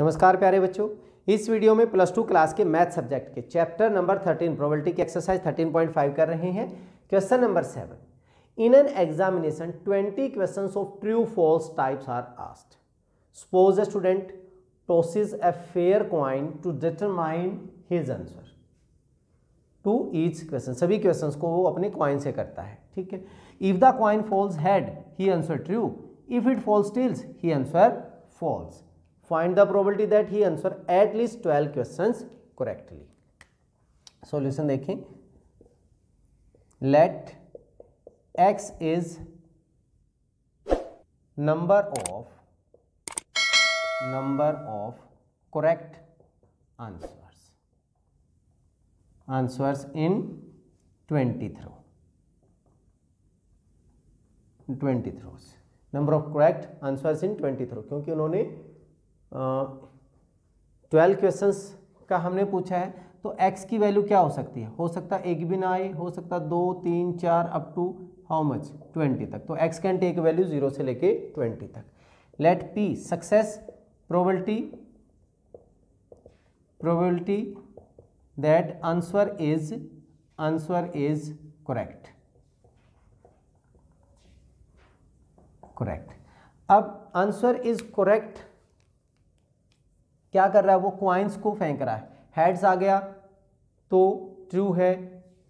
नमस्कार प्यारे बच्चों, इस वीडियो में प्लस टू क्लास के मैथ सब्जेक्ट के चैप्टर नंबर 13 प्रोबेबिलिटी की एक्सरसाइज 13.5 कर रहे हैं। Question number 7, in an examination 20 questions of true false types are asked. Suppose a student tosses a fair coin to determine his answer to each question। सभी questions को वो अपने coin से करता है, ठीक है। If the coin falls head he answer true, if it falls tails he answer false. Find the probability that he answer at least 12 questions correctly. Solution देखें। Let x is number of correct answers in 20 throws। Number of correct answers in 20 throw, क्योंकि उन्होंने 12 questions का हमने पूछा है, तो x की value क्या हो सकती है? हो सकता है एक भी ना आए, हो सकता है 2, 3, 4 अप टू हाउ मच 20 तक। तो x कैन टेक वैल्यू 0 से लेके 20 तक। Let p success probability that answer is correct। अब आंसर इज करेक्ट क्या कर रहा है? वो क्वाइंस को फेंक रहा है। हेड्स आ गया तो ट्रू है,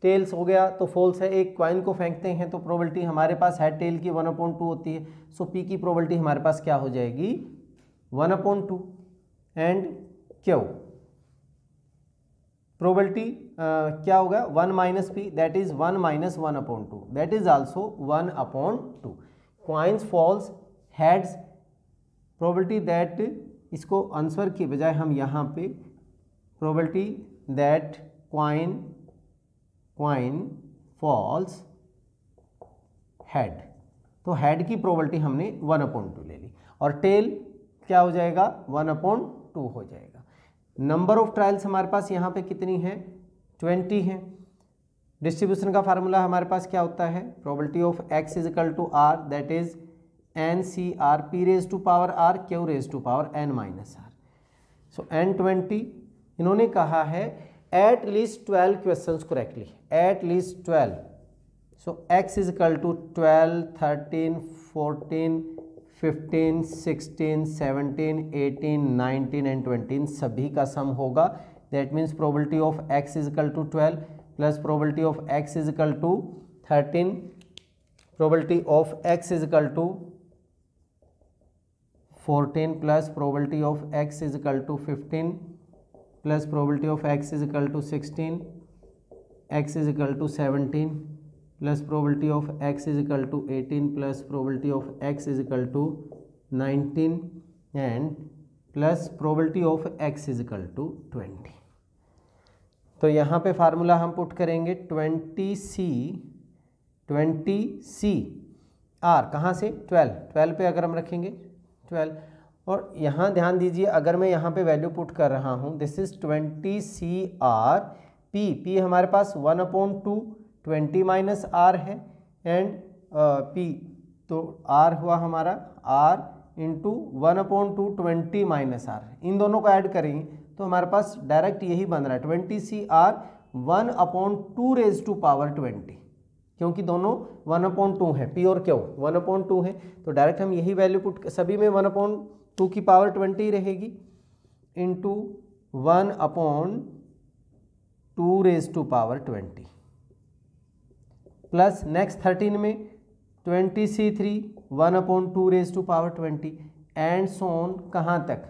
टेल्स हो गया तो फॉल्स है। एक क्वाइन को फेंकते हैं तो प्रोबेबिलिटी हमारे पास हेड टेल की 1/2 होती है। सो p की प्रोबेबिलिटी हमारे पास क्या हो जाएगी? 1/2। एंड क्यू प्रोबेबिलिटी क्या होगा? 1 minus p, that is 1 minus 1/2, that is also 1/2। Coins falls heads, probability that, इसको आंसर की बजाय हम यहाँ पे probability that coin falls head, तो हेड की प्रोबेबिलिटी हमने 1/2 ले ली, और टेल क्या हो जाएगा? 1/2 हो जाएगा। नंबर ऑफ ट्रायल्स हमारे पास यहाँ पे कितनी है? 20 है। डिस्ट्रीब्यूशन का फार्मूला हमारे पास क्या होता है? Probability of x is equal to r, that is NCR, p raise to power r, q raise to power n minus r। So n20 इन्होंने कहा है at least 12 questions correctly, at least 12। So x is equal to 12, 13, 14, 15, 16, 17, 18, 19 and 20 सभी का sum होगा। That means probability of x is equal to 12 plus probability of x is equal to 13, probability of x is equal to 14 plus probability of x is equal to 15 plus probability of x is equal to 16, x is equal to 17 plus probability of x is equal to 18 plus probability of x is equal to 19 and plus probability of x is equal to 20। तो यहाँ पे formula हम put करेंगे 20C R, कहाँ से? 12 पे अगर हम रखेंगे 12, और यहाँ ध्यान दीजिए अगर मैं यहाँ पे वैल्यू पुट कर रहा हूँ, दिस इज 20CR, P हमारे पास 1/2, 20 माइनस R है, एंड P तो R हुआ हमारा R इंटू 1/2, 20 माइनस R। इन दोनों को ऐड करेंगे तो हमारे पास डायरेक्ट यही बन रहा है 20CR 1/2 रेज टू पावर 20, क्योंकि दोनों 1/2 है, P और Q 1/2 है, तो डायरेक्ट हम यही वैल्यू पुट, सभी में 1/2 की पावर 20 रहेगी, into 1/2 raise to power 20 plus next 13 में 20C3 1/2 raise to power 20 and so on कहाँ तक?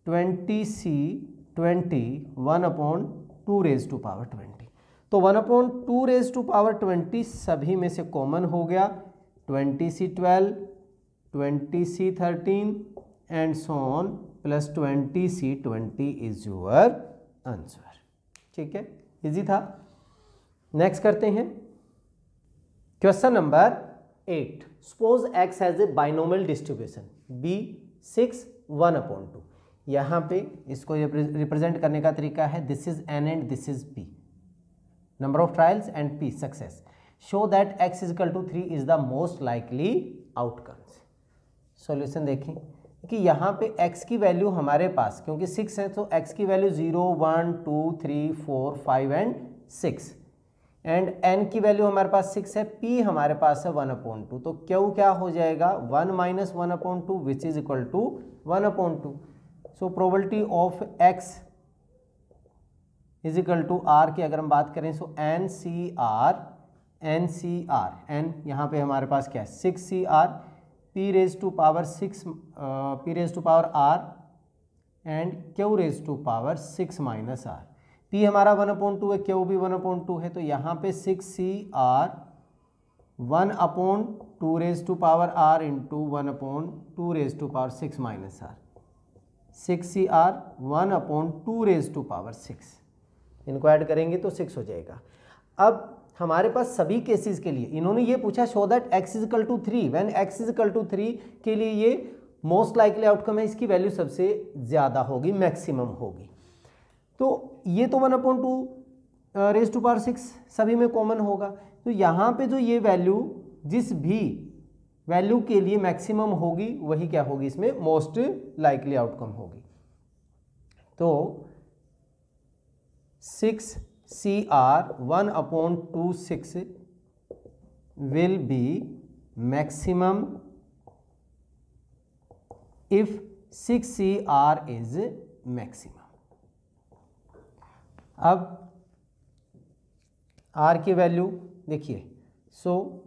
20C20 1/2 raise to power 20। तो 1/2 रेज टू पावर 20 सभी में से कॉमन हो गया, 20C12, 20C13 and Son plus 20C20 is your answer. ठीक है, इजी था। नेक्स्ट करते हैं question number 8। Suppose x has a binomial distribution B6 1/2। यहाँ पे इसको रिप्रेजेंट करने का तरीका है, this is n and this is p, number of trials and p success. Show that x is equal to 3 is the most likely outcomes. Solution देखें। कि यहाँ पे x की वैल्यू हमारे पास क्योंकि 6 है तो x की वैल्यू 0, 1, 2, 3, 4, 5 एंड 6 एंड n की वैल्यू हमारे पास 6 है, p हमारे पास है 1/2 तो q क्या हो जाएगा 1 - 1/2 which is equal to 1/2। So probability of x is equal to r की अगर हम बात करें सो NCR n यहाँ पे हमारे पास क्या है 6CR p raise to power 6 p raise to power r and q raise to power 6 minus r। p हमारा 1/2 है, q भी 1/2 है, तो यहाँ पे 6CR 1/2 raise to power r into 1/2 raise to power 6 minus r। 6CR 1/2 raise to power 6, इनको add करेंगे तो 6 हो जाएगा। अब हमारे पास सभी केसेस के लिए इन्होंने ये पूछा show that x is equal to 3 when x is equal to 3 के लिए ये मोस्ट लाइकली आउटकम है, इसकी वैल्यू सबसे ज़्यादा होगी, मैक्सिमम होगी। तो ये तो 1/2 रेज टू पावर 6 सभी में कॉमन होगा, तो यहाँ पे जो ये वैल्यू जिस भी वैल्यू के लिए मैक्सिमम होगी वही क्या होगी इसमें मोस्ट लाइकली आउटकम होगी। तो 6CR 1/2 will be maximum if 6CR is maximum। अब R की वैल्यू देखिए, सो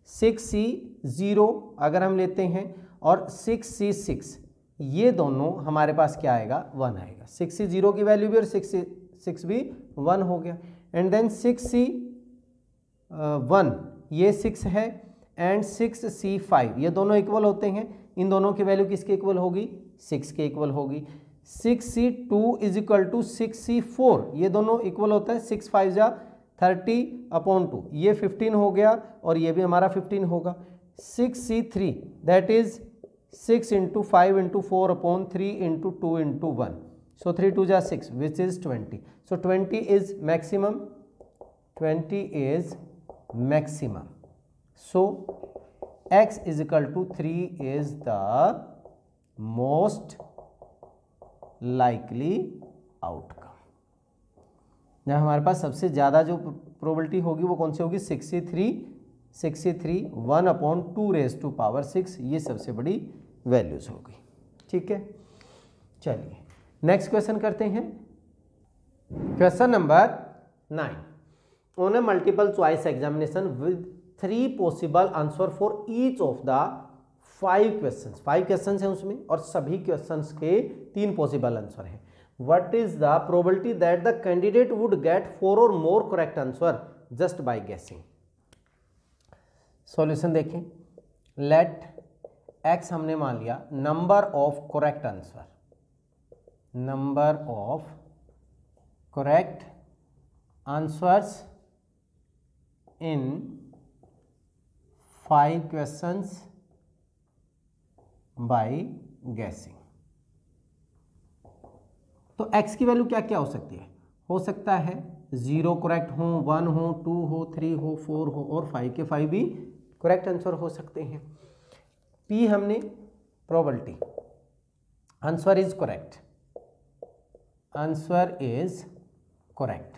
6C0 अगर हम लेते हैं और 6C6 ये दोनों हमारे पास क्या आएगा 1 आएगा। 6C0 की वैल्यू भी और 6C6 भी 1 हो गया एंड देन 6C1 ये 6 है एंड 6C5 ये दोनों इक्वल होते हैं, इन दोनों की वैल्यू किसके इक्वल होगी 6 के इक्वल होगी। 6C2 is equal to 6C4 ये दोनों इक्वल होता है, 6 5 जा 30/2 ये 15 हो गया और ये भी हमारा 15 होगा। 6C3 दैट इज 6 × 5 × 4/3 × 2 × 1 so 3 2 जा 6 which is 20 so 20 is maximum, 20 is maximum, so x is equal to 3 is the most likely outcome। जहाँ हमारे पास सबसे ज़्यादा जो प्रोबेबिलिटी होगी वो कौन सी होगी 6C3 1/2 रेज टू पावर 6 ये सबसे बड़ी वैल्यूज होगी। ठीक है, चलिए नेक्स्ट क्वेश्चन करते हैं। Question number 9 on A multiple choice examination with 3 possible answer for each of the 5 questions. 5 questions हैं उसमें और सभी क्वेश्चंस के 3 पॉसिबल आंसर हैं। What is the probability that the candidate would get 4 or more correct answer just by गेसिंग। Solution देखें, let x हमने मान लिया number of correct answer, number of correct answers in 5 questions bye गेसिंग। तो x की value क्या क्या हो सकती है, हो सकता है 0 करेक्ट हो, 1 हो, 2 हो, 3 हो, 4 हो और 5 के 5 भी करेक्ट आंसर हो सकते हैं। p हमने probability answer is correct, answer is correct,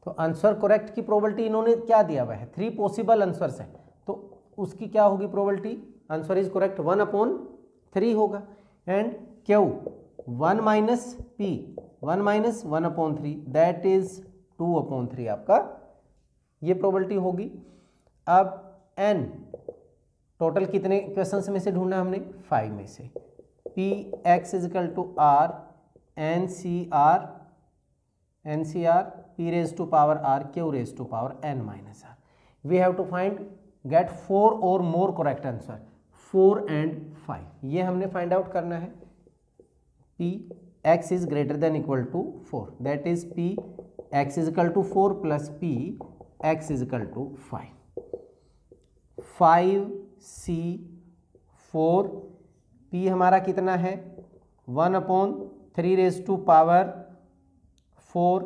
तो आंसर करेक्ट की प्रोबेबिलिटी इन्होंने क्या दिया हुआ है 3 पॉसिबल आंसर्स हैं, तो उसकी क्या होगी प्रोबेबिलिटी आंसर इज करेक्ट 1/3 होगा and Q 1 minus p 1 minus 1/3 that is 2/3 आपका ये प्रोबेबिलिटी होगी। अब n टोटल कितने क्वेश्चंस में से ढूंढना हमने 5 में से, p x is equal to r NCR p raise to power r q raise to power n minus r। We have to find get 4 or more correct answer 4 and 5 ये हमने find out करना है। p x is greater than equal to 4 that is p x is equal to 4 plus p x is equal to 5। 5C4 p हमारा कितना है 1/3 raise to power 4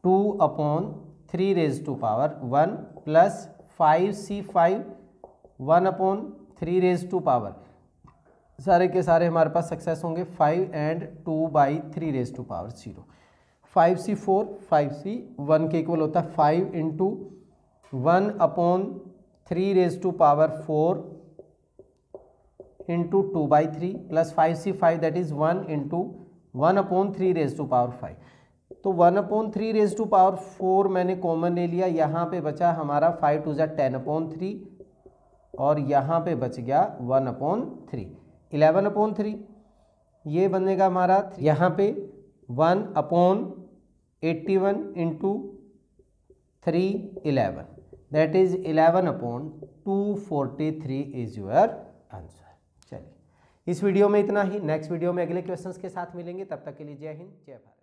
2/3 raise to power 1 plus 5C5 1/3 3 raise to power, सारे के सारे हमारे पास success होंगे 5 and 2/3 raise to power 0। 5c4 5c 1 के equal होता है 5 into 1/3 raise to power 4 into 2/3 plus 5c5 that is 1 into 1/3 raise to power 5। तो 1/3 raise to power 4 मैंने कॉमन ले लिया, यहाँ पे बचा हमारा 5 2 ज़ा 10/3 और यहाँ पे बच गया 1/3 11/3। ये बनेगा हमारा यहाँ पे 1/81 into 3 11 that is 11/243 is your answer. चलिए इस वीडियो में इतना ही, नेक्स्ट वीडियो में अगले क्वेश्चंस के साथ मिलेंगे, तब तक के लिए जय हिंद जय भारत।